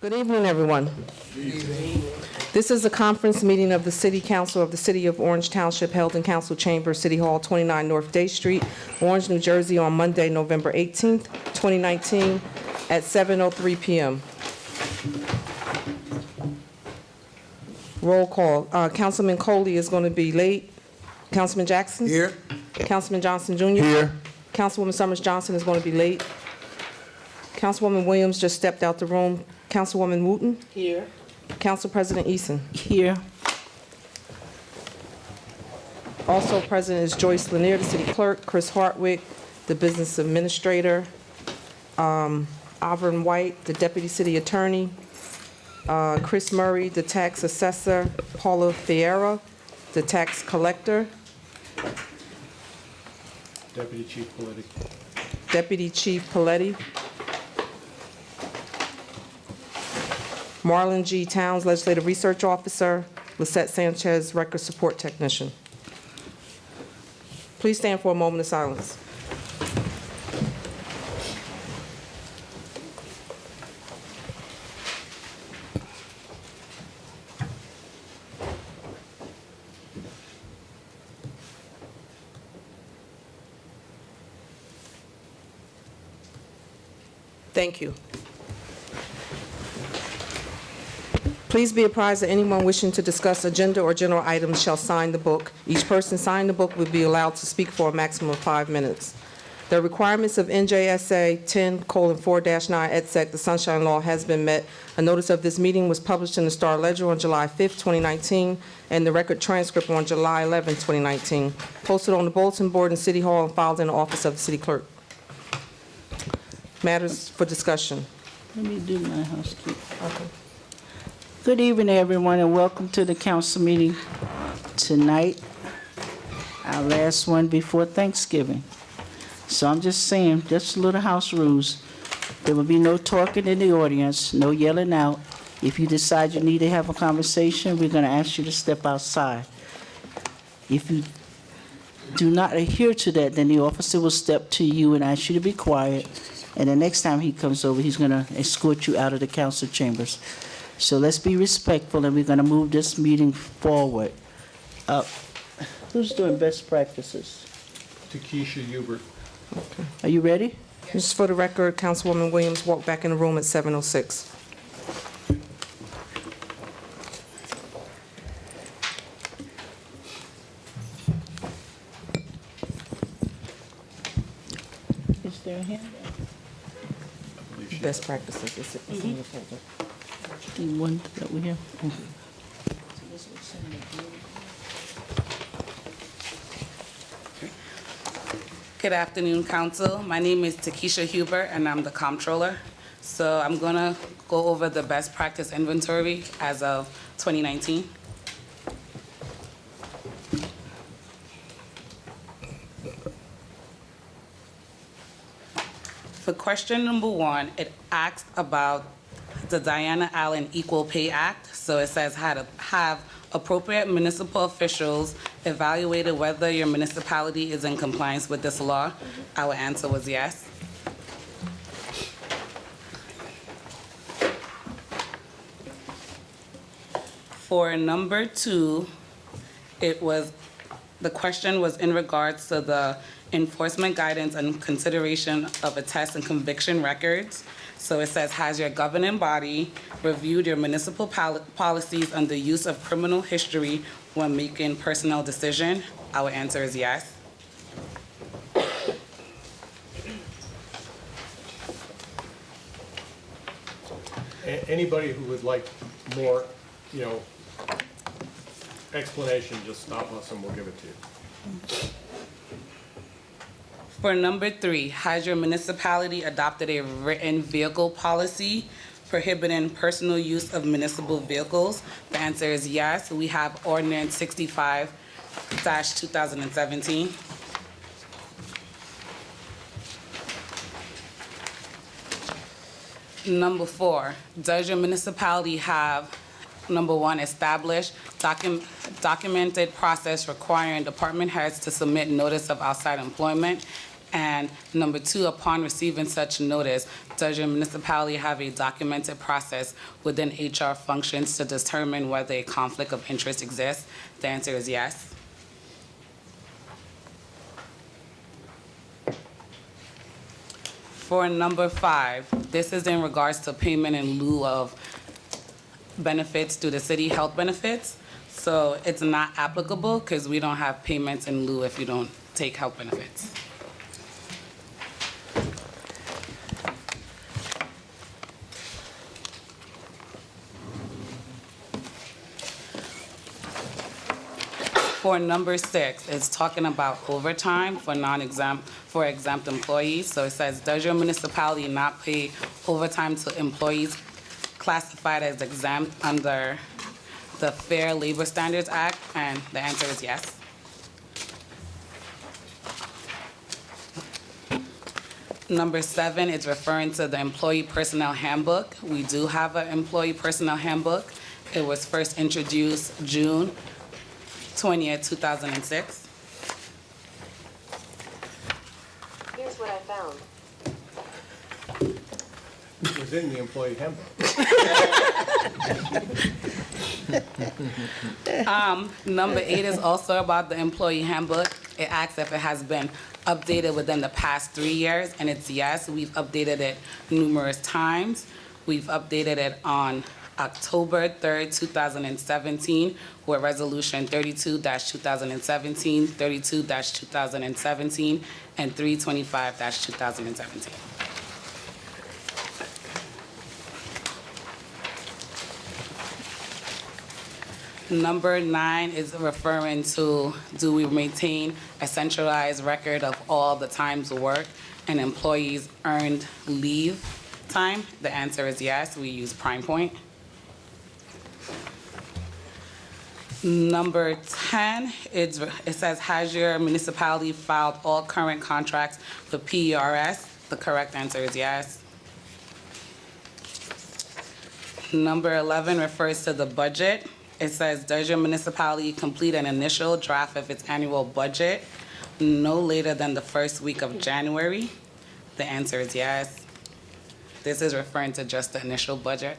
Good evening, everyone. Good evening. This is a conference meeting of the City Council of the City of Orange Township held in Council Chamber, City Hall, 29 North Day Street, Orange, New Jersey, on Monday, November 18th, 2019, at 7:03 p.m. Roll call. Councilman Coley is going to be late. Councilman Jackson? Here. Councilman Johnson Jr.? Here. Councilwoman Summers Johnson is going to be late. Councilwoman Williams just stepped out the room. Councilwoman Wooten? Here. Council President Eason? Here. Also present is Joyce Lanier, the city clerk, Chris Hartwick, the business administrator, Auburn White, the deputy city attorney, Chris Murray, the tax assessor, Paula Fiera, the tax collector, Deputy Chief Politi. Deputy Chief Paletti, Marlon G. Towns, legislative research officer, Lisette Sanchez, record support technician. Please stand for a moment of silence. Thank you. Please be apprised that anyone wishing to discuss agenda or general items shall sign the book. Each person signing the book will be allowed to speak for a maximum of 5 minutes. The requirements of NJSA 10:4-9 et seq., the Sunshine Law, has been met. A notice of this meeting was published in the Star Ledger on July 5th, 2019, and the record transcript on July 11th, 2019, posted on the bulletin board in City Hall and filed in the office of the city clerk. Matters for discussion. Let me do my housekeeping. Okay. Good evening, everyone, and welcome to the council meeting tonight, our last one before Thanksgiving. So I'm just saying, just little house rules. There will be no talking in the audience, no yelling out. If you decide you need to have a conversation, we're going to ask you to step outside. If you do not adhere to that, then the officer will step to you and ask you to be quiet. And the next time he comes over, he's going to escort you out of the council chambers. So let's be respectful, and we're going to move this meeting forward. Who's doing best practices? Takesha Hubert. Are you ready? Just for the record, Councilwoman Williams walked back in the room at 7:06. Is there a hand? Best practices. It's in your folder. The one that we have. Good afternoon, Council. My name is Takesha Hubert, and I'm the Comptroller. So I'm going to go over the best practice inventory as of 2019. For question number 1, it asks about the Diana Allen Equal Pay Act. So it says how to have appropriate municipal officials evaluated whether your municipality is in compliance with this law. Our answer was yes. For number 2, the question was in regards to the enforcement guidance and consideration of attest and conviction records. So it says, has your governing body reviewed your municipal policies on the use of criminal history when making personnel decision? Our answer is yes. Anybody who would like more, explanation, just stop us and we'll give it to you. For number 3, has your municipality adopted a written vehicle policy prohibiting personal use of municipal vehicles? The answer is yes. We have Ordinance 65-2017. Number 4, does your municipality have, number 1, established documented process requiring department heads to submit notice of outside employment And number 2, upon receiving such notice, does your municipality have a documented process within HR functions to determine whether a conflict of interest exists? The answer is yes. For number 5, this is in regards to payment in lieu of benefits due to city health benefits. So it's not applicable because we don't have payments in lieu if you don't take health benefits. For number 6, it's talking about overtime for exempt employees. So it says, does your municipality not pay overtime to employees classified as exempt under the Fair Labor Standards Act? And the answer is yes. Number 7 is referring to the Employee Personnel Handbook. We do have an Employee Personnel Handbook. It was first introduced June 20th, 2006. Here's what I found. It was in the employee handbook. Number 8 is also about the Employee Handbook. It asks if it has been updated within the past 3 years, and it's yes. We've updated it numerous times. We've updated it on October 3rd, 2017, with Resolution 32-2017, 32-2017, and 325-2017. Number 9 is referring to, do we maintain a centralized record of all the times worked and employees' earned leave time? The answer is yes. We use Prime Point. Number 10, it says, has your municipality filed all current contracts with PERS? The correct answer is yes. Number 11 refers to the budget. It says, does your municipality complete an initial draft of its annual budget no later than the first week of January? The answer is yes. This is referring to just the initial budget.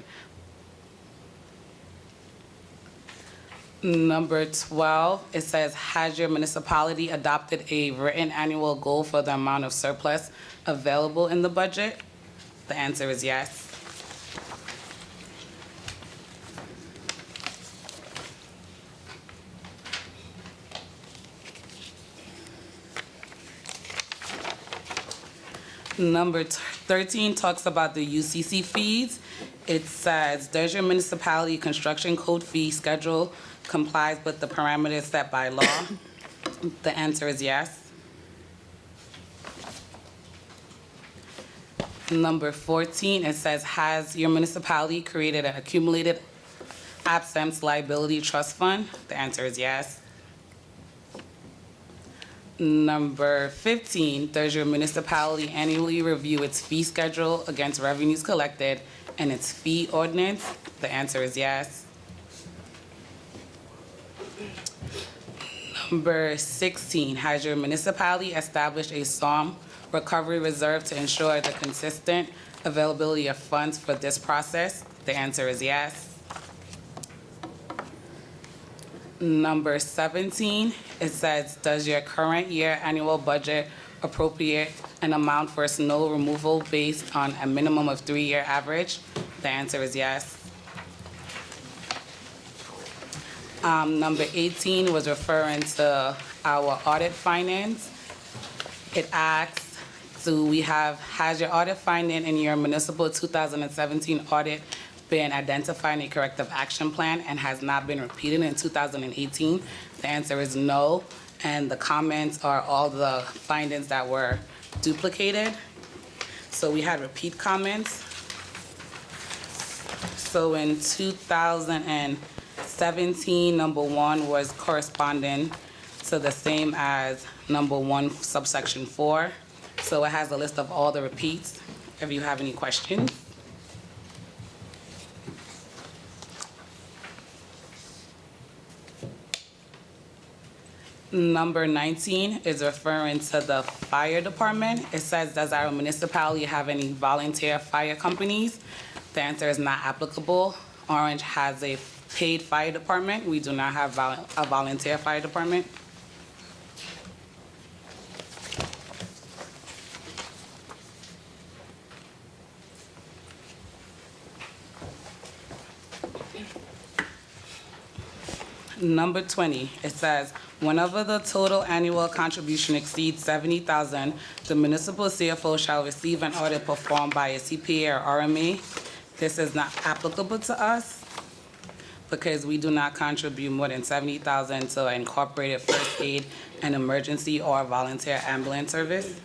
Number 12, it says, has your municipality adopted a written annual goal for the amount of surplus available in the budget? The answer is yes. Number 13 talks about the UCC fees. It says, does your municipality construction code fee schedule complies with the parameters set by law? The answer is yes. Number 14, it says, has your municipality created an accumulated absence liability trust fund? The answer is yes. Number 15, does your municipality annually review its fee schedule against revenues collected and its fee ordinance? The answer is yes. Number 16, has your municipality established a storm recovery reserve to ensure the consistent availability of funds for this process? The answer is yes. Number 17, it says, does your current year annual budget appropriate an amount for snow removal based on a minimum of 3-year average? The answer is yes. Number 18 was referring to our audit findings. It asks, has your audit finding in your municipal 2017 audit been identified in a corrective action plan and has not been repeated in 2018? The answer is no, and the comments are all the findings that were duplicated. So we had repeat comments. So in 2017, number 1 was corresponding to the same as number 1 subsection 4. So it has a list of all the repeats, if you have any questions. Number 19 is referring to the fire department. It says, does our municipality have any volunteer fire companies? The answer is not applicable. Orange has a paid fire department. We do not have a volunteer fire department. Number 20, it says, whenever the total annual contribution exceeds $70,000, the municipal CFO shall receive an audit performed by a CPA or RMA. This is not applicable to us because we do not contribute more than $70,000 to incorporated first aid and emergency or volunteer ambulance service.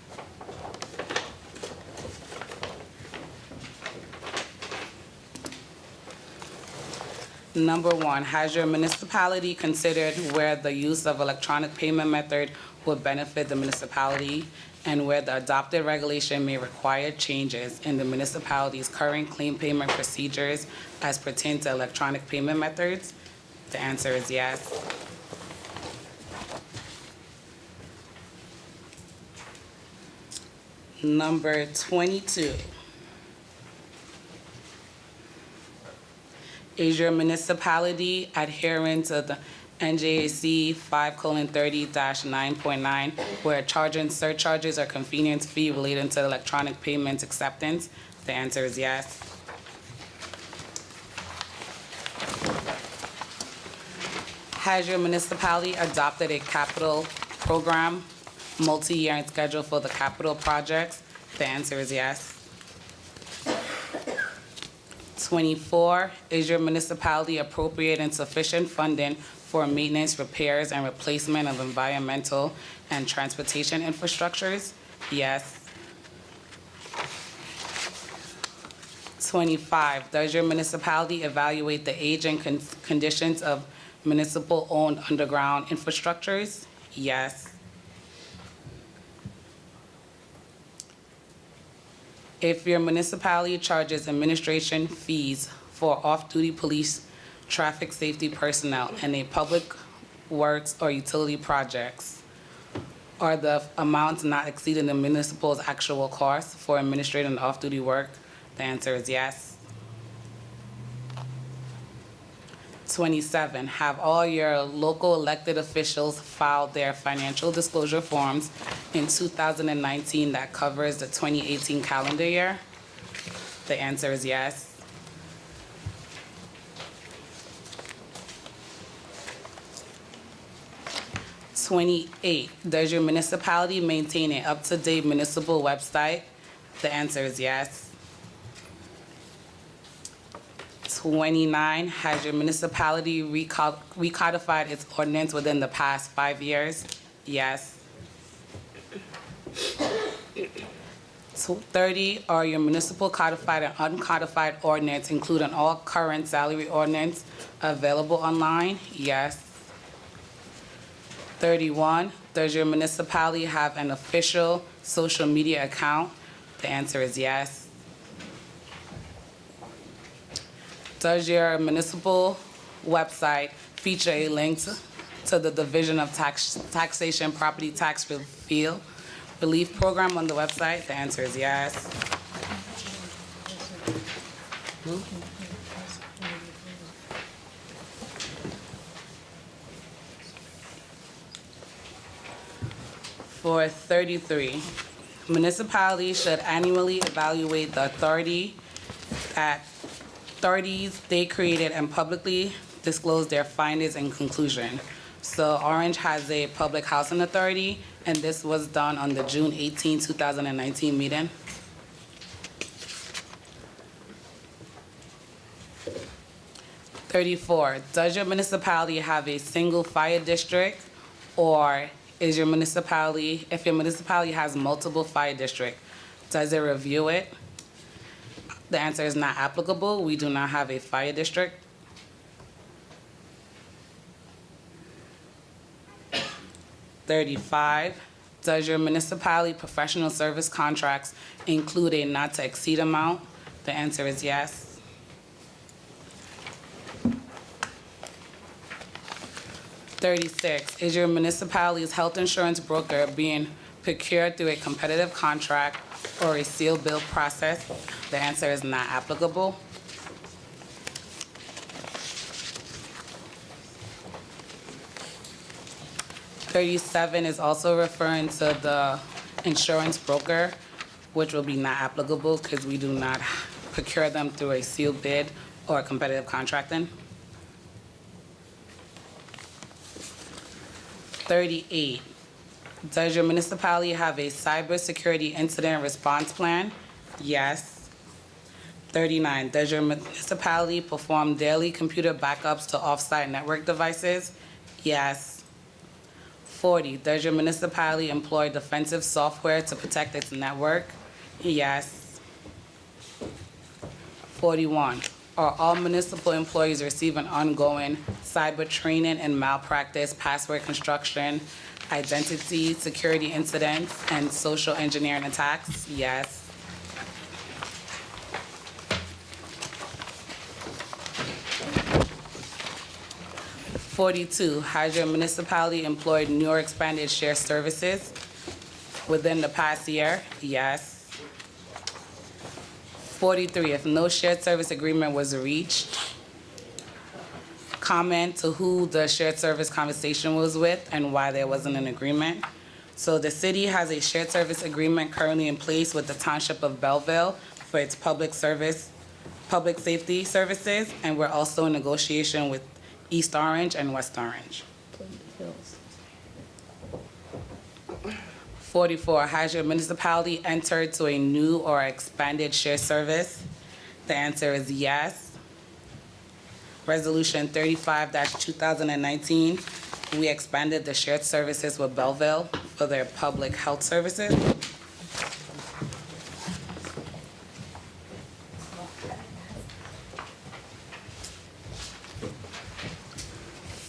Number 1, has your municipality considered where the use of electronic payment method would benefit the municipality and where the adopted regulation may require changes in the municipality's current claim payment procedures as pertain to electronic payment methods? The answer is yes. Number 22. Is your municipality adhering to the NJAC 5:30-9.9, where charging surcharges or convenience fee relating to electronic payments acceptance? The answer is yes. Has your municipality adopted a capital program, multi-year and schedule for the capital projects? The answer is yes. 24, is your municipality appropriating sufficient funding for maintenance, repairs, and replacement of environmental and transportation infrastructures? Yes. 25, does your municipality evaluate the age and conditions of municipal-owned underground infrastructures? Yes. If your municipality charges administration fees for off-duty police, traffic safety personnel, and a public works or utility projects, are the amounts not exceeding the municipal's actual costs for administrating off-duty work? The answer is yes. 27, have all your local elected officials filed their financial disclosure forms in 2019 that covers the 2018 calendar year? The answer is yes. 28, does your municipality maintain an up-to-date municipal website? The answer is yes. 29, has your municipality recodified its ordinance within the past 5 years? Yes. 30, are your municipal codified and uncodified ordinance, including all current salary ordinance, available online? Yes. 31, does your municipality have an official social media account? The answer is yes. Does your municipal website feature a link to the Division of Taxation Property Tax Relief Program on the website? The answer is yes. For 33, municipalities should annually evaluate the authorities they created and publicly disclose their findings and conclusion. So Orange has a public housing authority, and this was done on the June 18, 2019 meeting. (34) Does your municipality have a single fire district, or is your municipality, if your municipality has multiple fire districts, does it review it? The answer is not applicable. We do not have a fire district. 35, does your municipality professional service contracts include a not to exceed amount? The answer is yes. 36, is your municipality's health insurance broker being procured through a competitive contract or a sealed bill process? The answer is not applicable. Thirty-seven is also referring to the insurance broker, which will be not applicable because we do not procure them through a sealed bid or competitive contracting. 38, does your municipality have a cybersecurity incident response plan? Yes. 39, does your municipality perform daily computer backups to off-site network devices? Yes. 40, does your municipality employ defensive software to protect its network? Yes. 41, are all municipal employees receiving ongoing cyber training and malpractice, password construction, identity security incidents, and social engineering attacks? Yes. 42, has your municipality employed new or expanded shared services within the past year? Yes. 43, if no shared service agreement was reached, comment to who the shared service conversation was with and why there wasn't an agreement. So the city has a shared service agreement currently in place with the Township of Belleville for its public safety services, and we're also in negotiation with East Orange and West Orange. 44, has your municipality entered to a new or expanded shared service? The answer is yes. Resolution 35-2019, we expanded the shared services with Belleville for their public health services.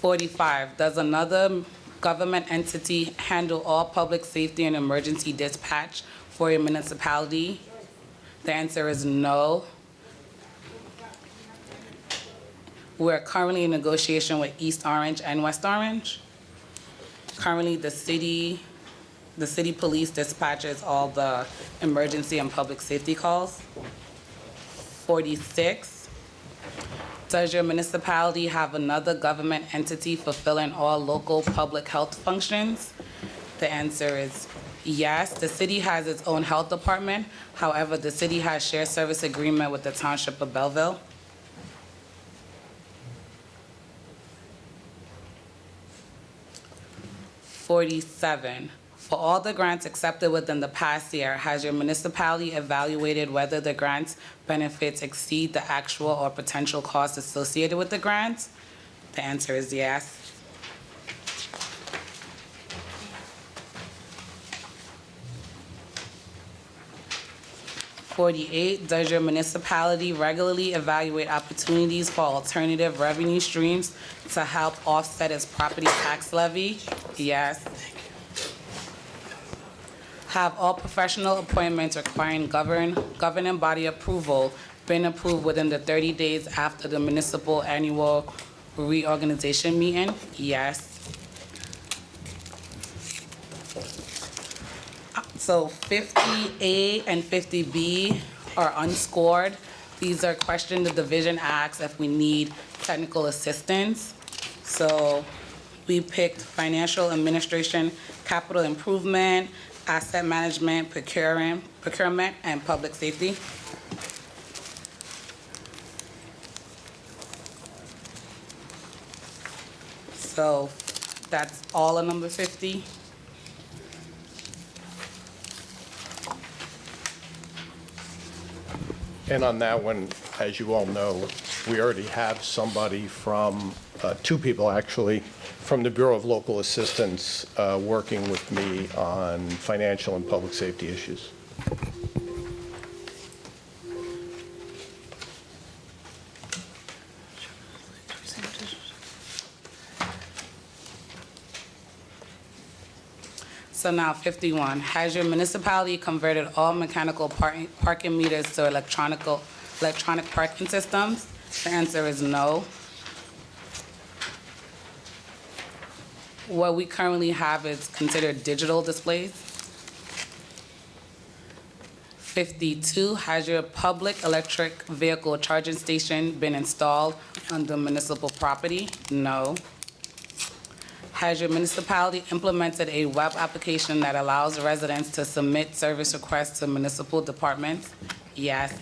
45, does another government entity handle all public safety and emergency dispatch for your municipality? The answer is no. We're currently in negotiation with East Orange and West Orange. Currently, the city police dispatches all the emergency and public safety calls. 46, does your municipality have another government entity fulfilling all local public health functions? The answer is yes. The city has its own health department. However, the city has shared service agreement with the Township of Belleville. 47, for all the grants accepted within the past year, has your municipality evaluated whether the grants benefits exceed the actual or potential costs associated with the grants? The answer is yes. 48, does your municipality regularly evaluate opportunities for alternative revenue streams to help offset its property tax levy? Yes. Have all professional appointments requiring governing body approval been approved within the 30 days after the municipal annual reorganization meeting? Yes. So 50A and 50B are unscored. These are questions the division asks if we need technical assistance. So we picked financial administration, capital improvement, asset management, procurement, and public safety. So that's all of number 50. And on that one, as you all know, we already have somebody from, two people actually, from the Bureau of Local Assistance working with me on financial and public safety issues. So now 51, has your municipality converted all mechanical parking meters to electronic parking systems? The answer is no. what we currently have is considered digital displays. 52, has your public electric vehicle charging station been installed on the municipal property? No. Has your municipality implemented a web application that allows residents to submit service requests to municipal departments? Yes.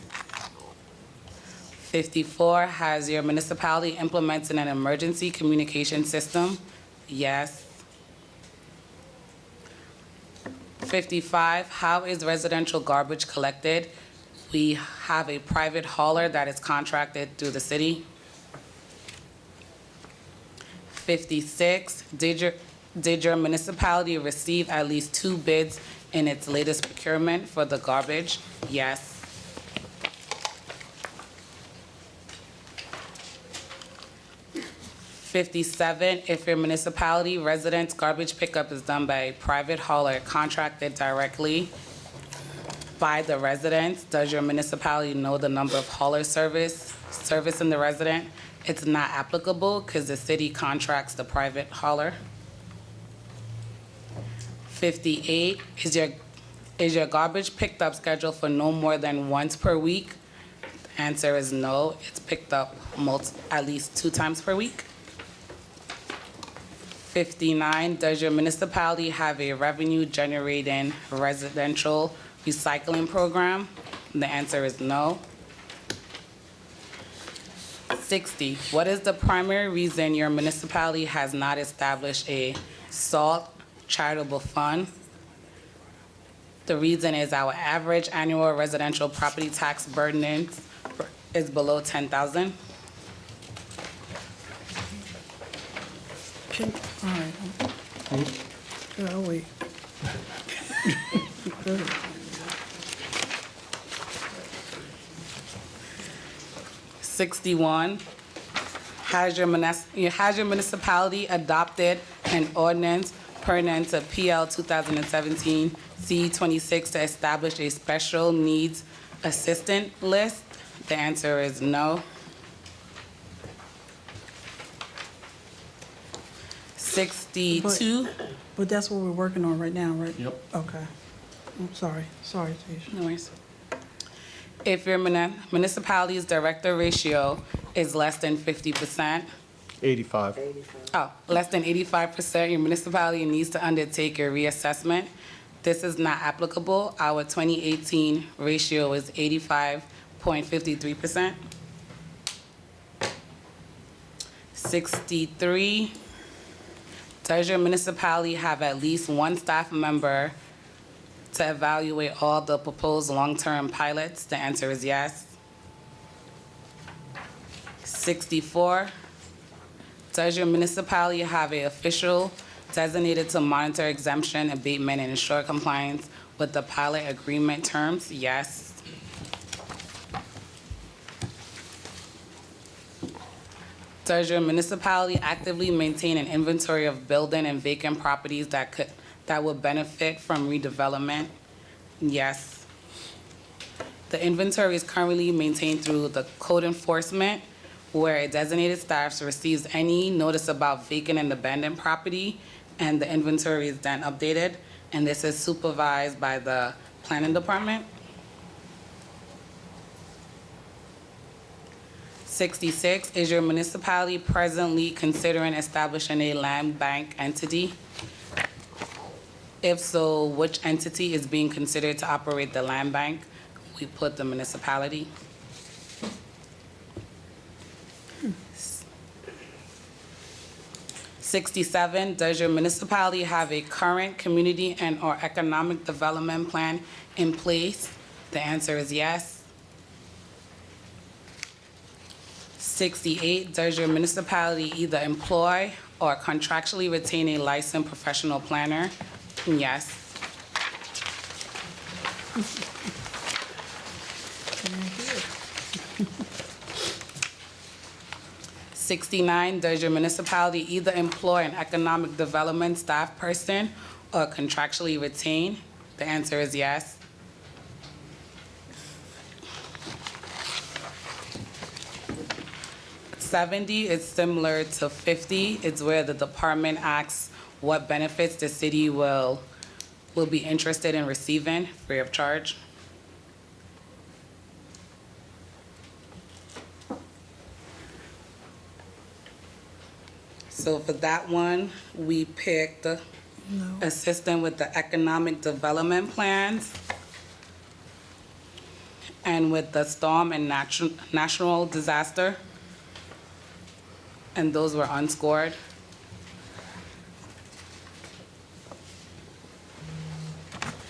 54, has your municipality implemented an emergency communication system? Yes. 55, how is residential garbage collected? We have a private hauler that is contracted through the city. 56, did your municipality receive at least 2 bids in its latest procurement for the garbage? Yes. 57, if your municipality residents' garbage pickup is done by a private hauler contracted directly by the residents, does your municipality know the number of hauler servicing the resident? It's not applicable because the city contracts the private hauler. 58, is your garbage picked up scheduled for no more than once per week? The answer is no. It's picked up at least 2 times per week. 59, does your municipality have a revenue-generating residential recycling program? The answer is no. 60, what is the primary reason your municipality has not established a SALT charitable fund? The reason is our average annual residential property tax burden is below $10,000. All right. I'll wait. 61, has your municipality adopted an ordinance pertinent to PL 2017 C26 to establish a special needs assistant list? The answer is no. 62. But that's what we're working on right now, right? Yep. Okay. I'm sorry. Sorry, Tisha. No worries. If your municipality's director ratio is less than 50%, 85. less than 85%, your municipality needs to undertake a reassessment. This is not applicable. Our 2018 ratio is 85.53%. 63, does your municipality have at least 1 staff member to evaluate all the proposed long-term pilots? The answer is yes. 64, does your municipality have an official designated to monitor exemption, abatement, and ensure compliance with the pilot agreement terms? Yes. Does your municipality actively maintain an inventory of building and vacant properties that would benefit from redevelopment? Yes. The inventory is currently maintained through the code enforcement, where a designated staff receives any notice about vacant and abandoned property, and the inventory is then updated, and this is supervised by the planning department. 66, is your municipality presently considering establishing a land bank entity? If so, which entity is being considered to operate the land bank? We put the municipality. 67, does your municipality have a current community and/or economic development plan in place? The answer is yes. 68, does your municipality either employ or contractually retain a licensed professional planner? Yes. 69, does your municipality either employ an economic development staff person or contractually retain? The answer is yes. 70 is similar to 50. It's where the department asks what benefits the city will be interested in receiving free of charge. So for that one, we picked assistant with the economic development plans and with the storm and national disaster. And those were unscored.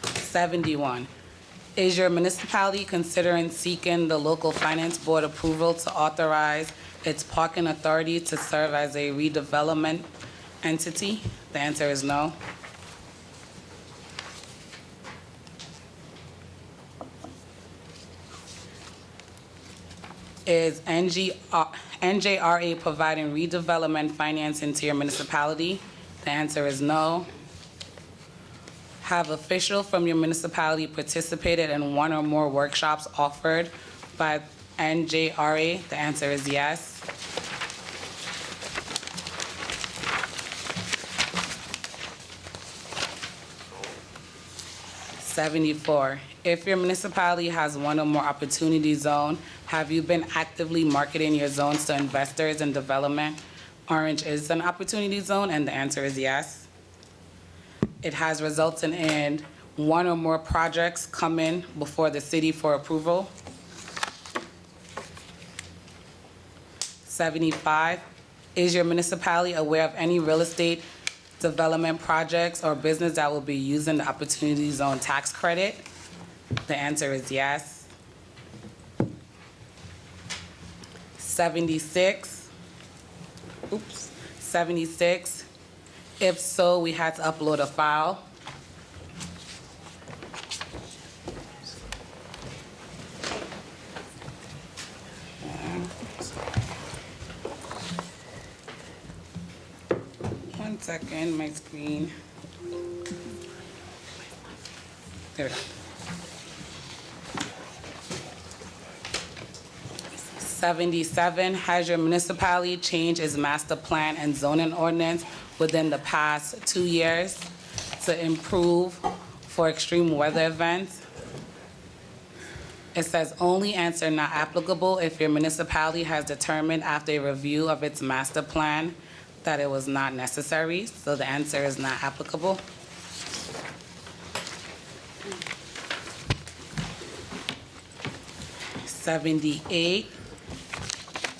$71. Is your municipality considering seeking the local finance board approval to authorize its parking authority to serve as a redevelopment entity? The answer is no. Is NJRA providing redevelopment financing to your municipality? The answer is no. Have officials from your municipality participated in one or more workshops offered by NJRA? The answer is yes. $74. If your municipality has one or more opportunity zone, have you been actively marketing your zones to investors in development? Orange is an opportunity zone, and the answer is yes. It has resulted in one or more projects coming before the city for approval. 75, is your municipality aware of any real estate development projects or business that will be using the Opportunity Zone tax credit? The answer is yes. 76, 76, if so, we had to upload a file. One second, my screen. There we go. 77, has your municipality changed its master plan and zoning ordinance within the past 2 years to improve for extreme weather events? It says only answer not applicable if your municipality has determined after a review of its master plan that it was not necessary, so the answer is not applicable. $78,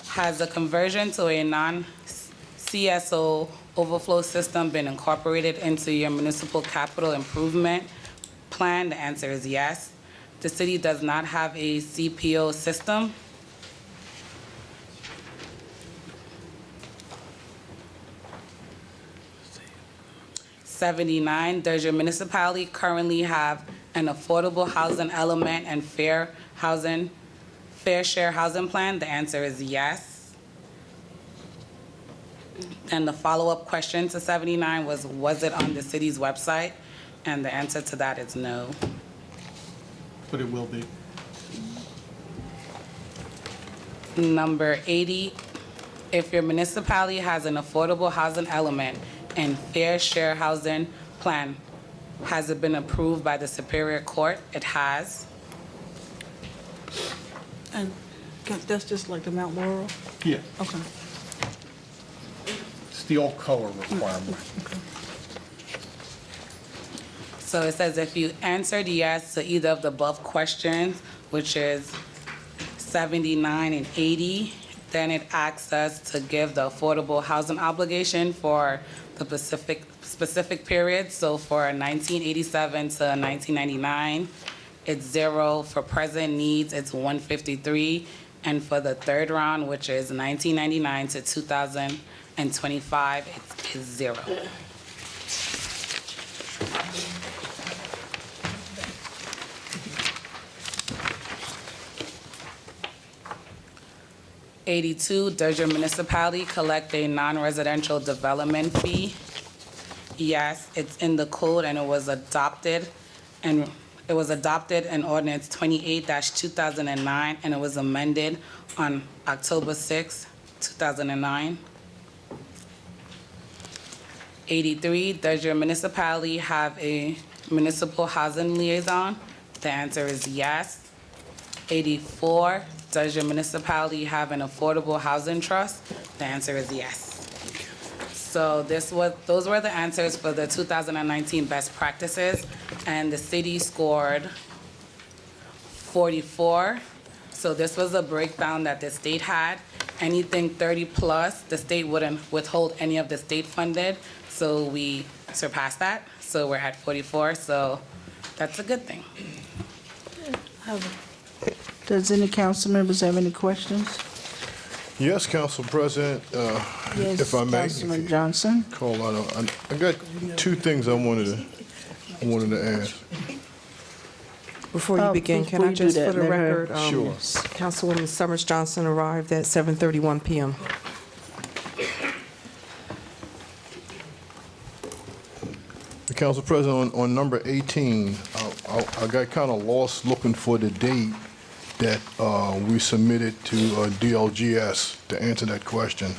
has the conversion to a non-CSO overflow system been incorporated into your municipal capital improvement plan? The answer is yes. The city does not have a CPO system. $79, does your municipality currently have an affordable housing element and fair share housing plan? The answer is yes. And the follow-up question to 79 was it on the city's website? And the answer to that is no. But it will be. Number 80, if your municipality has an affordable housing element and fair share housing plan, has it been approved by the Superior Court? It has. And that's just like the Mount Laurel? Yeah, Okay. it's the old COA requirement. So it says if you answered yes to either of the above questions, which is 79 and 80, then it asks us to give the affordable housing obligation for the specific period. So for 1987 to 1999, it's 0. For present needs, it's 153. And for the third round, which is 1999 to 2025, it's 0. $82, does your municipality collect a non-residential development fee? Yes, it's in the code and it was adopted in ordinance 28-2009 and it was amended on October 6, 2009. 83, does your municipality have a municipal housing liaison? The answer is yes. 84, does your municipality have an affordable housing trust? The answer is yes. So those were the answers for the 2019 best practices, and the city scored 44. So this was a breakdown that the state had. Anything 30 plus, the state wouldn't withhold any of the state funded, so we surpassed that. So we're at 44, so that's a good thing. Does any council members have any questions? Yes, Council President, Yes, if I may. Councilman Johnson? Call out, I got two things I wanted to ask. Before you begin, can before I you do just, that, for the let her- record, Sure. Councilwoman Summers Johnson arrived at 7:31 PM. Council President, on number 18, I got kind of lost looking for the date that we submitted to DLGS to answer that question.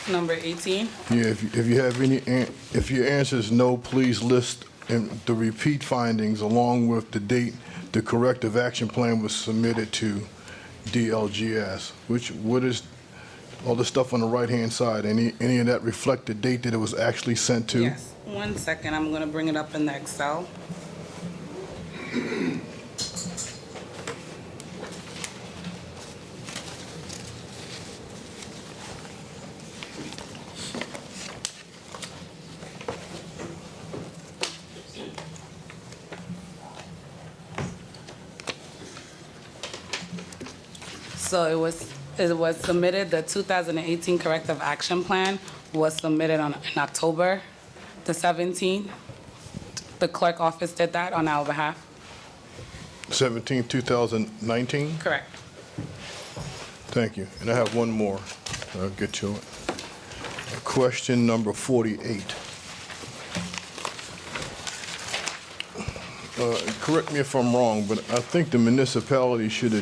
Number 18, Yeah, if you have any, if your answer is no, please list the repeat findings along with the date the corrective action plan was submitted to DLGS. What is all the stuff on the right-hand side? Any of that reflect the date that it was actually sent to? yes. 1 second, I'm gonna bring it up in the Excel. So it was submitted, the 2018 corrective action plan was submitted in October the 17th. The clerk office did that on our behalf. 17, 2019? Correct. Thank you. And I have one more. I'll get to it. Question number 48. Correct me if I'm wrong, but I think the municipality should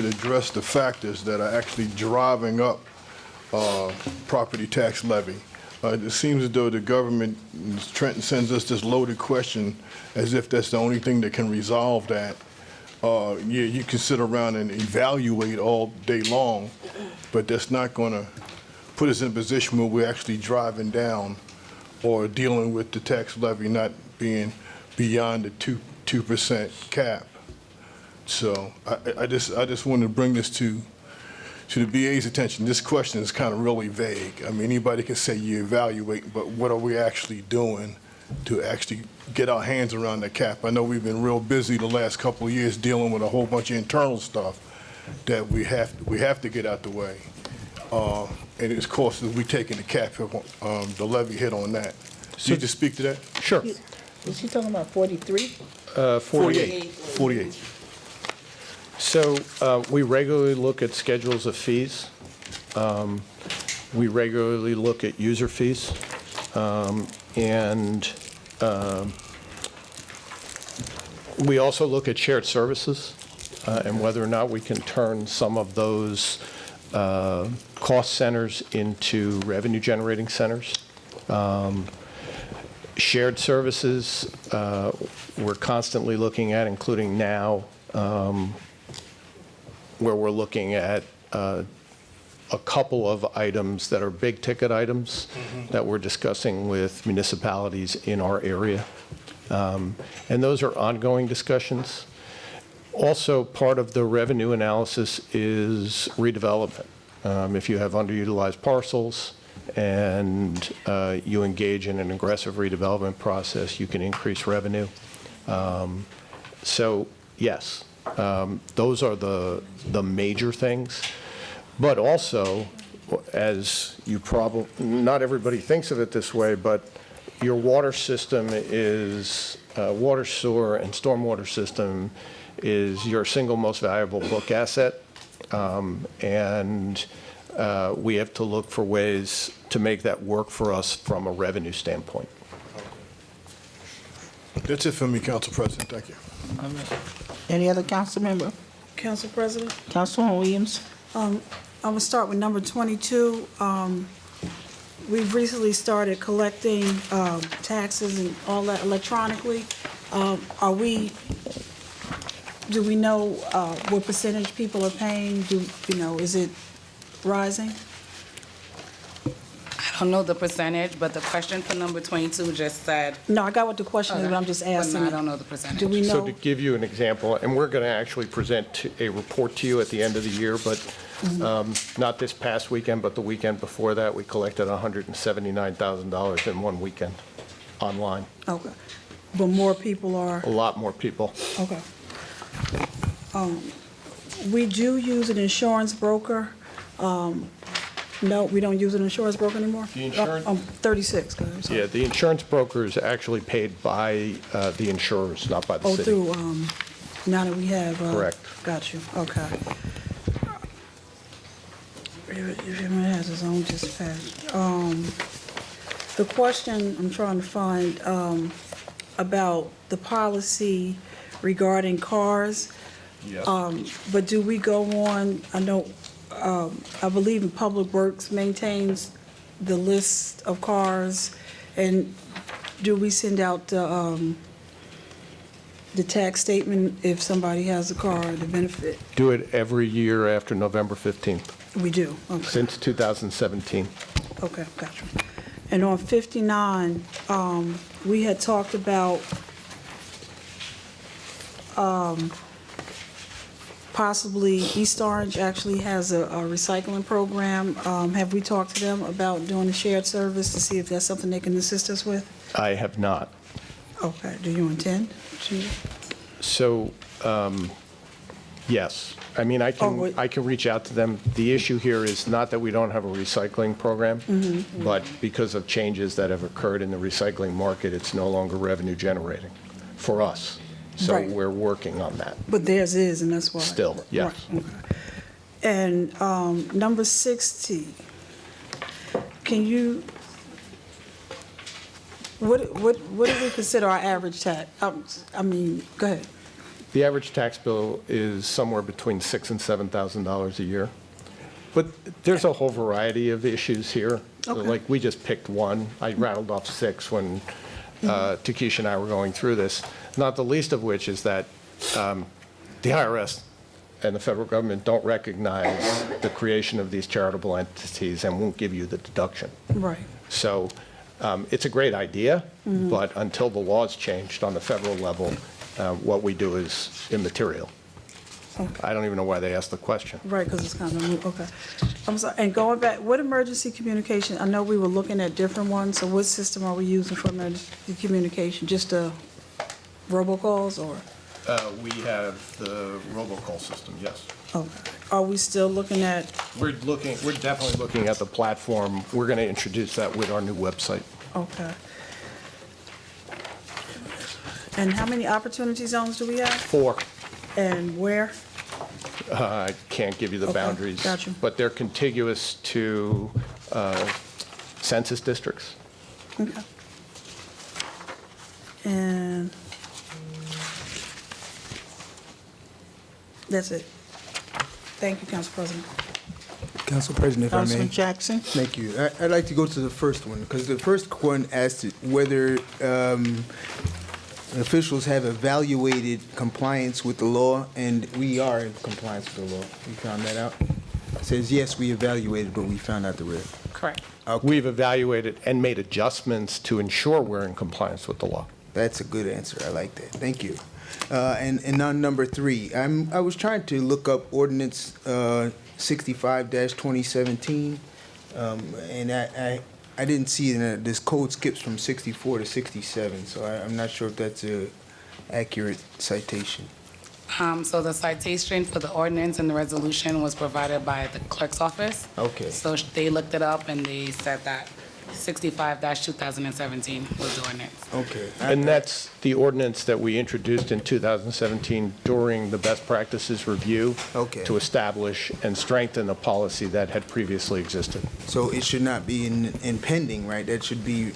address the factors that are actually driving up property tax levy. It seems as though the government, Trenton sends us this loaded question as if that's the only thing that can resolve that. Yeah, you can sit around and evaluate all day long, but that's not going to put us in a position where we're actually driving down or dealing with the tax levy not being beyond the 2% cap. So I just wanted to bring this to the BA's attention. This question is kind of really vague. I mean, anybody can say you evaluate, but what are we actually doing to actually get our hands around the cap? I know we've been real busy the last couple of years dealing with a whole bunch of internal stuff that we have to get out the way. And it's cost we taking the cap, the levy hit on that. So you just speak to that? Sure. Is she talking about 43? 48. 48. So we regularly look at schedules of fees. We regularly look at user fees. And we also look at shared services and whether or not we can turn some of those cost centers into revenue-generating centers. Shared services, we're constantly looking at, including now, where we're looking at a couple of items that are big-ticket items that we're discussing with municipalities in our area. And those are ongoing discussions. Also, part of the revenue analysis is redevelopment. If you have underutilized parcels and you engage in an aggressive redevelopment process, you can increase revenue. So, yes, those are the major things. But also, as you probably, not everybody thinks of it this way, but your water system is, water, sewer, and stormwater system is your single most valuable book asset. And we have to look for ways to make that work for us from a revenue standpoint. That's it for me, Council President. Thank you. Any other council member? Council President, Councilwoman Williams? I'm gonna start with number 22. we've recently started collecting taxes and all that electronically. Do we know what percentage people are paying? Is it rising? I don't know the percentage, but the question for number 22 just said. No, I got what the question is, but I'm just But asking. no, I don't know the percentage. Do we So know? to give you an example, and we're going to actually present a report to you at the end of the year, but not this past weekend, but the weekend before that, we collected $179,000 in one weekend online. Okay. But more people are, A lot more people. okay. We do use an insurance broker. No, we don't use an insurance broker anymore? The insurance- 36, go ahead, I'm sorry. Yeah, the insurance broker is actually paid by the insurers, not by the Oh, city. through, now that we have. Correct. Got you, okay. Everyone has his own dispatch. The question I'm trying to find, about the policy regarding cars. Yes. But do we go on, I know, I believe Public Works maintains the list of cars, and do we send out the tax statement if somebody has a car, the benefit? Do it every year after November 15th, We do, okay, since 2017. okay, gotcha. And on 59, we had talked about possibly East Orange actually has a recycling program. Have we talked to them about doing a shared service to see if that's something they can assist us with? I have not. Okay, do you intend to? So, yes. I mean, I Oh, wait. can reach out to them. The issue here is not that we don't have a recycling program, but because of changes that have occurred in the recycling market, it's no longer revenue generating for us. So Right. we're working on that. But theirs is, and that's why. Still, yes. Right, okay. And number 60, can you, what do we consider our average tax? I mean, go ahead. The average tax bill is somewhere between $6,000 and $7,000 a year. But there's a whole variety of issues here. Okay. Like, we just picked one. I rattled off 6 when Takesha and I were going through this, not the least of which is that the IRS and the federal government don't recognize the creation of these charitable entities and won't give you the deduction. Right. So it's a great idea, but until the law's changed on the federal level, what we do is immaterial. Okay. I don't even know why they asked the question. Right, because it's kind of, okay. I'm sorry, and going back, what emergency communication, I know we were looking at different ones, so what system are we using for emergency communication? Just robocalls, or? We have the robocall system, yes. Okay. Are we still looking at, We're definitely looking at the platform. We're going to introduce that with our new website. okay. And how many opportunity zones do we have? 4, And where? I can't give you the Okay, boundaries. got you. But they're contiguous to census districts. Okay. And that's it. Thank you, Council President. Council President, if I may. Councilman Jackson? Thank you. I'd like to go to the first one, because the first one asked whether officials have evaluated compliance with the law, and we are in compliance with the law. We found that out. It says, yes, we evaluated, but we found out the risk. Correct. We've evaluated and made adjustments to ensure we're in compliance with the law. That's a good answer. I like that. Thank you. And on number 3, I was trying to look up ordinance 65-2017, and I didn't see it. This code skips from 64 to 67, so I'm not sure if that's a accurate citation. So the citation for the ordinance and the resolution was provided by the clerk's office. Okay. So they looked it up and they said that 65-2017 was the ordinance. Okay. And that's the ordinance that we introduced in 2017 during the best practices review. Okay. To establish and strengthen a policy that had previously existed. So it should not be in pending, right? That should be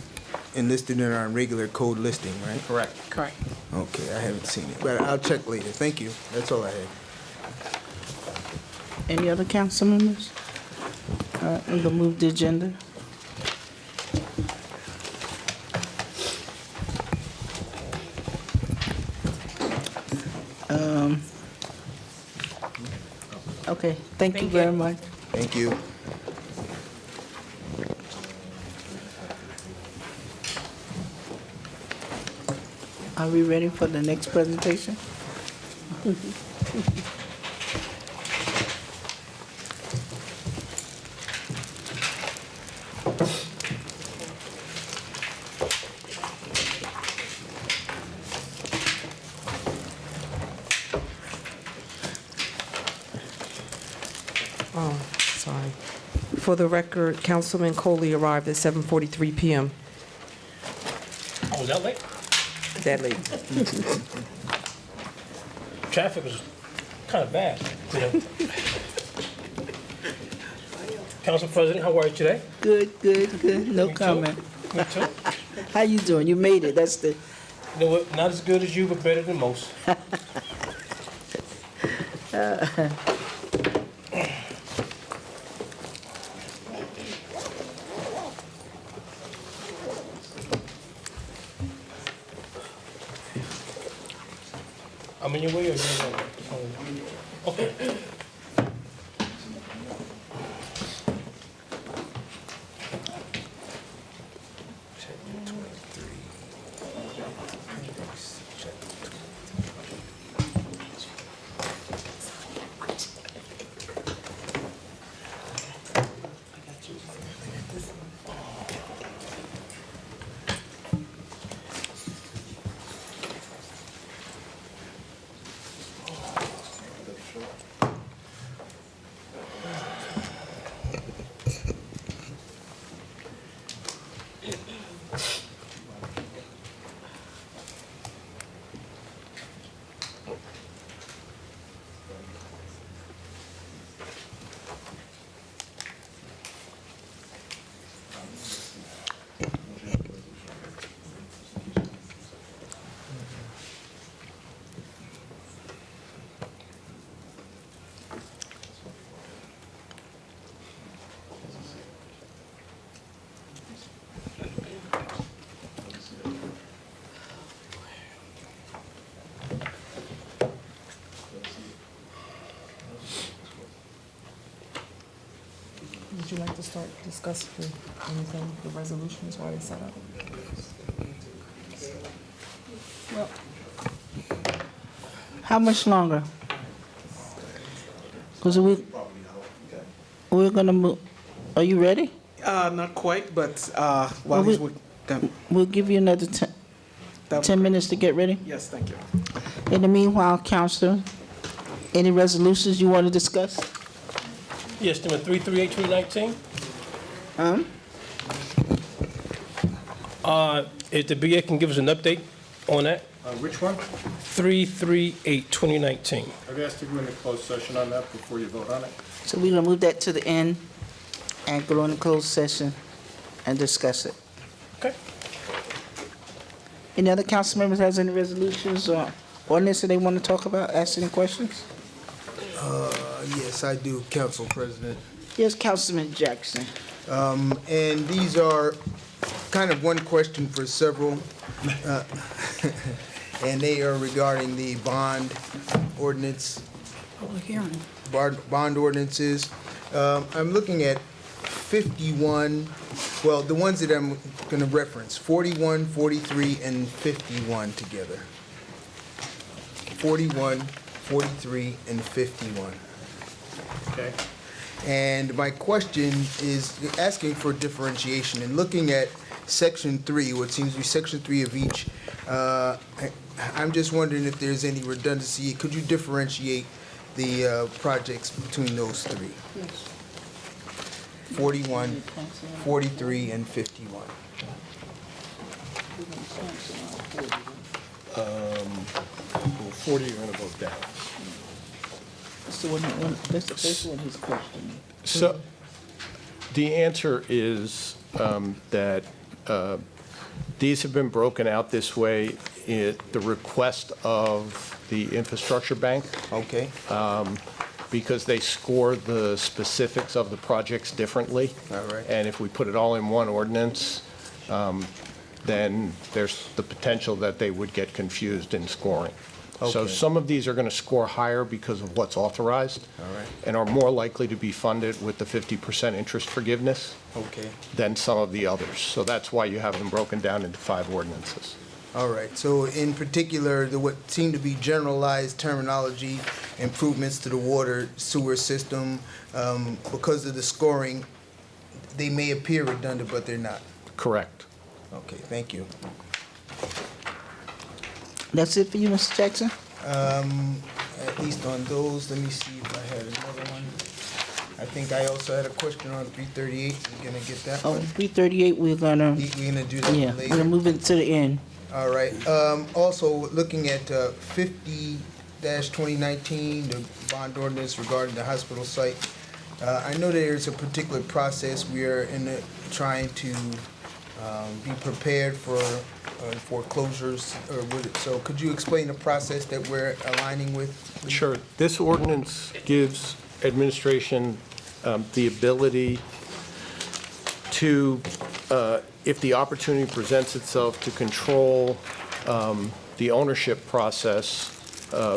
enlisted in our regular code listing, right? Correct. Correct. Okay, I haven't seen it, but I'll check later. Thank you. That's all I had. Any other council members? All right, we're gonna move the agenda. Okay, thank you Thank you. very much. Thank you. Are we ready for the next presentation? Oh, sorry. For the record, Councilman Coley arrived at 7:43 PM. Oh, was that late? That late. Traffic was kind of bad today. Council President, how are you today? Good, good, good. No Me too. comment. Me too. How you doing? You made it. That's the, You know what? Not as good as you, but better than most. I'm in your way or you're in my way? Okay. Would you like to start discussing anything, the resolutions while they set up? how much longer? Because we're gonna move, are you ready? Not quite, but while Well, he's we- with them. We'll give you another 10 minutes to get ready. Yes, thank you. In the meanwhile, Counselor, any resolutions you want to discuss? Yes, number 338-2019. If the BA can give us an update on that? Which one? 338-2019. I've asked to go into closed session on that before you vote on it. So we're gonna move that to the end and go into closed session and discuss it. Okay. Any other council members has any resolutions or ordinance that they want to talk about, ask any questions? Yes, I do, Council President. Yes, Councilman Jackson. And these are kind of one question for several, and they are regarding the bond ordinance, Public hearing. bond ordinances. I'm looking at 51, well, the ones that I'm going to reference, 41, 43, and 51 together. 41, 43, and 51. Okay. And my question is asking for differentiation and looking at section 3, what seems to be section 3 of each. I'm just wondering if there's any redundancy. Could you differentiate the projects between those three? Yes. 41, 43, and 51. Well, 40, you're going to vote down. That's the one, that's the first one he's questioning. So, the answer is that these have been broken out this way at the request of the Infrastructure Bank, Okay, because they score the specifics of the projects differently. All right. And if we put it all in one ordinance, then there's the potential that they would get confused in scoring. So Okay. some of these are going to score higher because of what's authorized. All right. And are more likely to be funded with the 50% interest forgiveness Okay. than some of the others. So that's why you have them broken down into 5 ordinances. All right, so in particular, what seem to be generalized terminology, improvements to the water sewer system, because of the scoring, they may appear redundant, but they're not. Correct. Okay, thank you. That's it for you, Mr. Jackson? At least on those, let me see if I had another one. I think I also had a question on 338. You gonna get that Oh, one? 338, we're gonna, We're gonna do that yeah, one we're gonna later. move it to the end. All right, also, looking at 50-2019, the bond ordinance regarding the hospital site. I know there's a particular process we are trying to be prepared for foreclosures or with it. So could you explain the process that we're aligning with? Sure. This ordinance gives administration the ability to, if the opportunity presents itself, to control the ownership process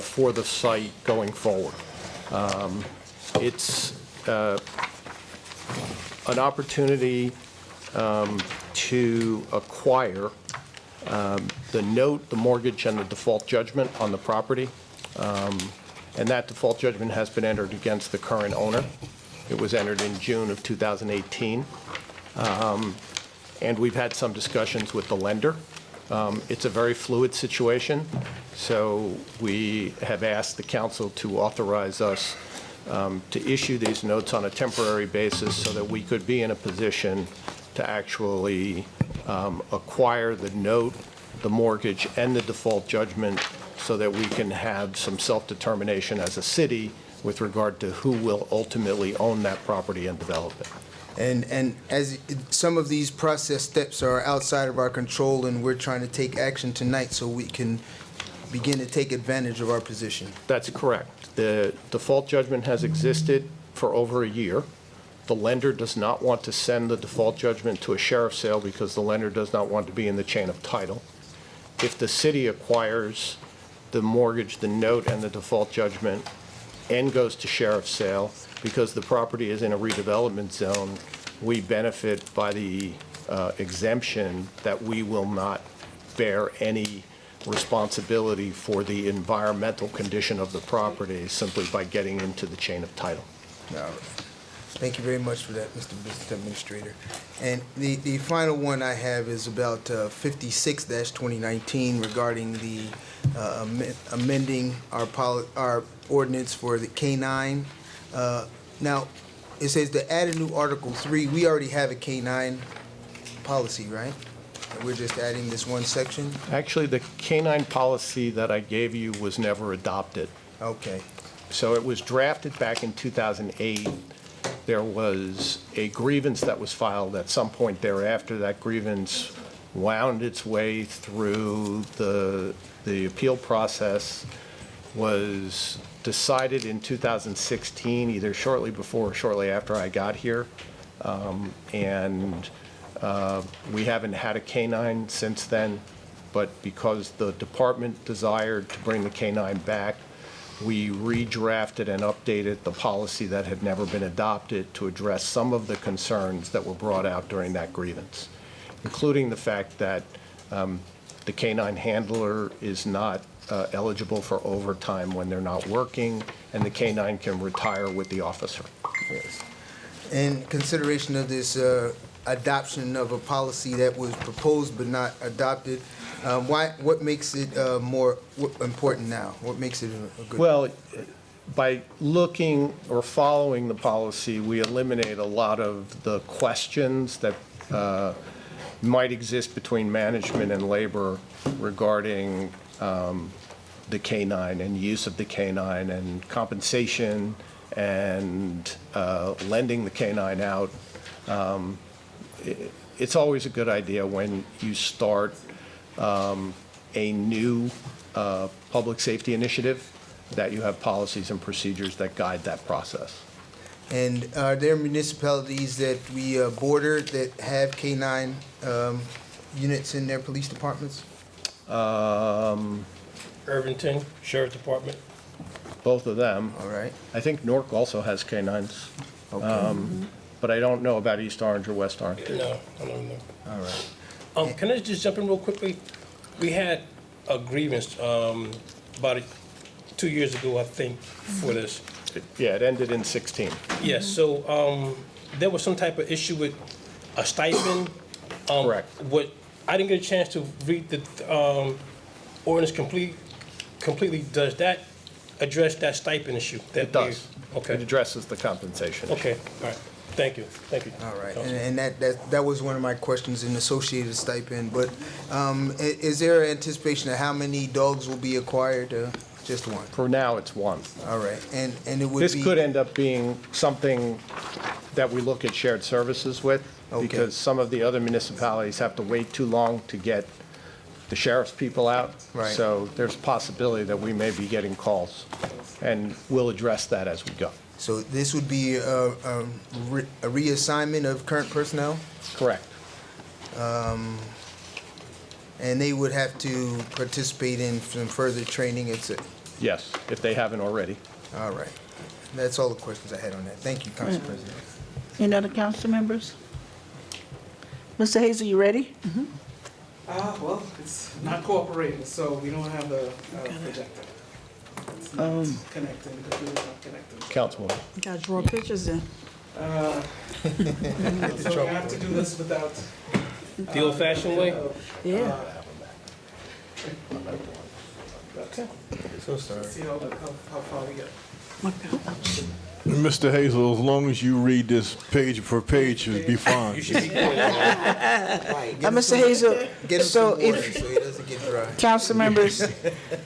for the site going forward. It's an opportunity to acquire the note, the mortgage, and the default judgment on the property. And that default judgment has been entered against the current owner. It was entered in June of 2018. And we've had some discussions with the lender. It's a very fluid situation, so we have asked the council to authorize us to issue these notes on a temporary basis so that we could be in a position to actually acquire the note, the mortgage, and the default judgment so that we can have some self-determination as a city with regard to who will ultimately own that property and develop it. And as some of these process steps are outside of our control, and we're trying to take action tonight so we can begin to take advantage of our position. That's correct. The default judgment has existed for over a year. The lender does not want to send the default judgment to a sheriff's sale because the lender does not want to be in the chain of title. If the city acquires the mortgage, the note, and the default judgment and goes to sheriff's sale, because the property is in a redevelopment zone, we benefit by the exemption that we will not bear any responsibility for the environmental condition of the property simply by getting into the chain of title. All right. Thank you very much for that, Mr. Business Administrator. And the final one I have is about 56-2019 regarding the amending our ordinance for the K-9. Now, it says to add a new Article 3. We already have a K-9 policy, right? And we're just adding this one section? Actually, the K-9 policy that I gave you was never adopted. Okay. So it was drafted back in 2008. There was a grievance that was filed at some point thereafter. That grievance wound its way through the appeal process, was decided in 2016, either shortly before or shortly after I got here. We haven't had a K-9 since then, but because the department desired to bring the K-9 back, we redrafted and updated the policy that had never been adopted to address some of the concerns that were brought out during that grievance, including the fact that the K-9 handler is not eligible for overtime when they're not working, and the K-9 can retire with the officer. Yes. In consideration of this adoption of a policy that was proposed but not adopted, what makes it more important now? What makes it a good? Well, by looking or following the policy, we eliminate a lot of the questions that might exist between management and labor regarding the K-9 and use of the K-9 and compensation and lending the K-9 out. It's always a good idea when you start a new public safety initiative that you have policies and procedures that guide that process. And are there municipalities that we border that have K-9 units in their police departments? Irvington Sheriff Department. Both of them. All right. I think Newark also has canines, but I don't know about East Orange or West Orange. No, I don't know. All right. Can I just jump in real quickly? We had a grievance, about 2 years ago, I think, for this. Yeah, it ended in 16. Yes, so, there was some type of issue with a stipend. Correct. What, I didn't get a chance to read the, ordinance completely. Does that address that stipend issue? It does. It Okay, addresses the compensation. okay, all right. Thank you. All right, Councilman. and that was one of my questions in associated stipend, but is there anticipation of how many dogs will be acquired? Just one? For now, it's one. All right, and it would be... This could end up being something that we look at shared services with, Okay. because some of the other municipalities have to wait too long to get the sheriff's people out. Right. So there's a possibility that we may be getting calls, and we'll address that as we go. So this would be a reassignment of current personnel? Correct. And they would have to participate in some further training, Yes, if they haven't already. all right. That's all the questions I had on that. Thank you, Council President. Any other council members? Mr. Hazel, you ready? Well, it's not cooperating, so we don't have a projector. It's not connecting, the computer's not connecting. Councilwoman. Gotta draw pictures in. So we have to do this without. The old-fashioned way? Yeah. So sorry. See how far we get. Mr. Hazel, as long as you read this page for page, it'll be fine. You should be good. Mr. Hazel, Get him so some water if so he doesn't get dry. council members,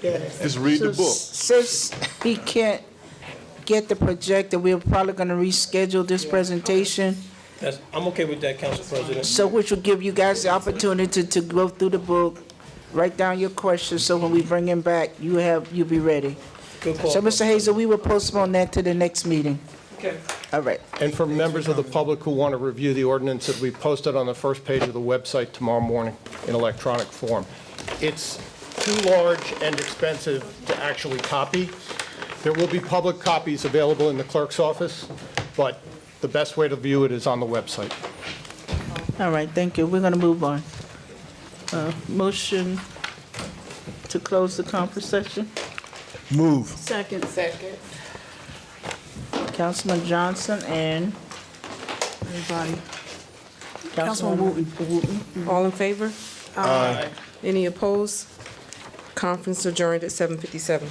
Just read the book. since he can't get the projector, we're probably gonna reschedule this presentation, I'm okay with that, Council President. so which will give you guys the opportunity to go through the book, write down your questions, so when we bring him back, you'll be ready. Good call. So, Mr. Hazel, we will postpone that to the next meeting. Okay. All right. And for members of the public who want to review the ordinance that we posted on the first page of the website tomorrow morning in electronic form, it's too large and expensive to actually copy. There will be public copies available in the clerk's office, but the best way to view it is on the website. All right, thank you. We're gonna move on. Motion to close the conference session. Move. Second. Councilman Johnson and Everybody. Councilman Wooten. All in favor? Aye. Any opposed? Conference adjourned at 7:57.